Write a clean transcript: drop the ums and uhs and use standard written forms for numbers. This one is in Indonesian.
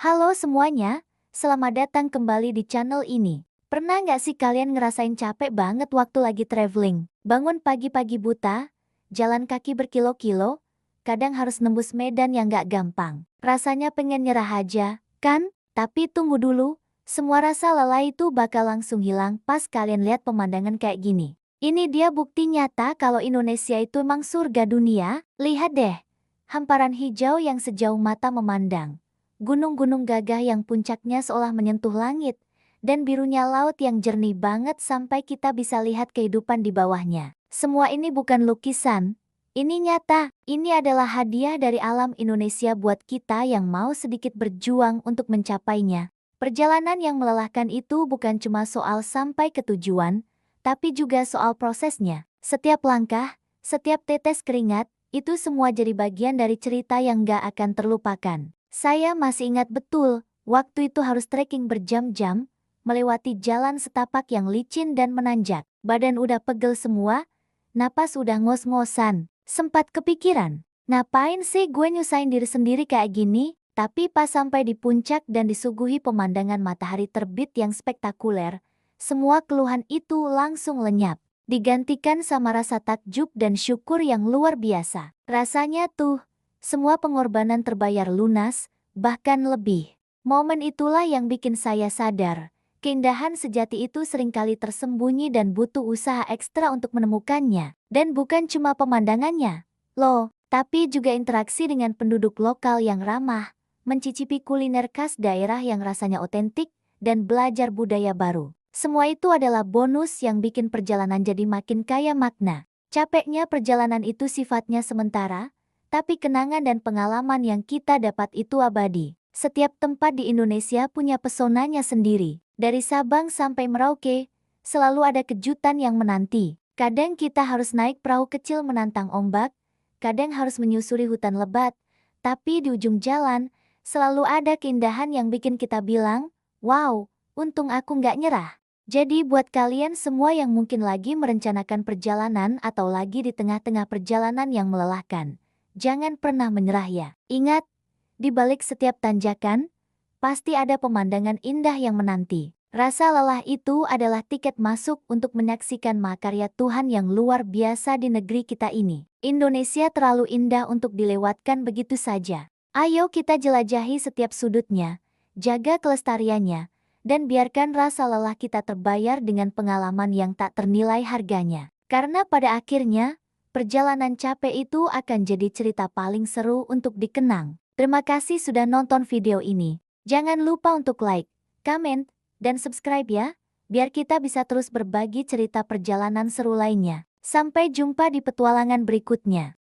Halo semuanya, selamat datang kembali di channel ini. Pernah nggak sih kalian ngerasain capek banget waktu lagi traveling? Bangun pagi-pagi buta, jalan kaki berkilo-kilo, kadang harus nembus medan yang nggak gampang. Rasanya pengen nyerah aja, kan? Tapi tunggu dulu, semua rasa lelah itu bakal langsung hilang pas kalian lihat pemandangan kayak gini. Ini dia bukti nyata kalau Indonesia itu emang surga dunia. Lihat deh, hamparan hijau yang sejauh mata memandang. Gunung-gunung gagah yang puncaknya seolah menyentuh langit, dan birunya laut yang jernih banget sampai kita bisa lihat kehidupan di bawahnya. Semua ini bukan lukisan, ini nyata. Ini adalah hadiah dari alam Indonesia buat kita yang mau sedikit berjuang untuk mencapainya. Perjalanan yang melelahkan itu bukan cuma soal sampai ke tujuan, tapi juga soal prosesnya. Setiap langkah, setiap tetes keringat, itu semua jadi bagian dari cerita yang gak akan terlupakan. Saya masih ingat betul, waktu itu harus trekking berjam-jam, melewati jalan setapak yang licin dan menanjak. Badan udah pegel semua, napas udah ngos-ngosan. Sempat kepikiran, ngapain sih gue nyusahin diri sendiri kayak gini? Tapi pas sampai di puncak dan disuguhi pemandangan matahari terbit yang spektakuler, semua keluhan itu langsung lenyap. Digantikan sama rasa takjub dan syukur yang luar biasa. Rasanya tuh, semua pengorbanan terbayar lunas, bahkan lebih. Momen itulah yang bikin saya sadar, keindahan sejati itu seringkali tersembunyi dan butuh usaha ekstra untuk menemukannya. Dan bukan cuma pemandangannya, loh, tapi juga interaksi dengan penduduk lokal yang ramah, mencicipi kuliner khas daerah yang rasanya otentik, dan belajar budaya baru. Semua itu adalah bonus yang bikin perjalanan jadi makin kaya makna. Capeknya perjalanan itu sifatnya sementara, tapi kenangan dan pengalaman yang kita dapat itu abadi. Setiap tempat di Indonesia punya pesonanya sendiri. Dari Sabang sampai Merauke, selalu ada kejutan yang menanti. Kadang kita harus naik perahu kecil menantang ombak, kadang harus menyusuri hutan lebat, tapi di ujung jalan, selalu ada keindahan yang bikin kita bilang, wow, untung aku nggak nyerah. Jadi buat kalian semua yang mungkin lagi merencanakan perjalanan atau lagi di tengah-tengah perjalanan yang melelahkan, jangan pernah menyerah ya. Ingat, di balik setiap tanjakan, pasti ada pemandangan indah yang menanti. Rasa lelah itu adalah tiket masuk untuk menyaksikan makarya Tuhan yang luar biasa di negeri kita ini. Indonesia terlalu indah untuk dilewatkan begitu saja. Ayo kita jelajahi setiap sudutnya, jaga kelestariannya, dan biarkan rasa lelah kita terbayar dengan pengalaman yang tak ternilai harganya. Karena pada akhirnya, perjalanan capek itu akan jadi cerita paling seru untuk dikenang. Terima kasih sudah nonton video ini. Jangan lupa untuk like, comment, dan subscribe ya, biar kita bisa terus berbagi cerita perjalanan seru lainnya. Sampai jumpa di petualangan berikutnya.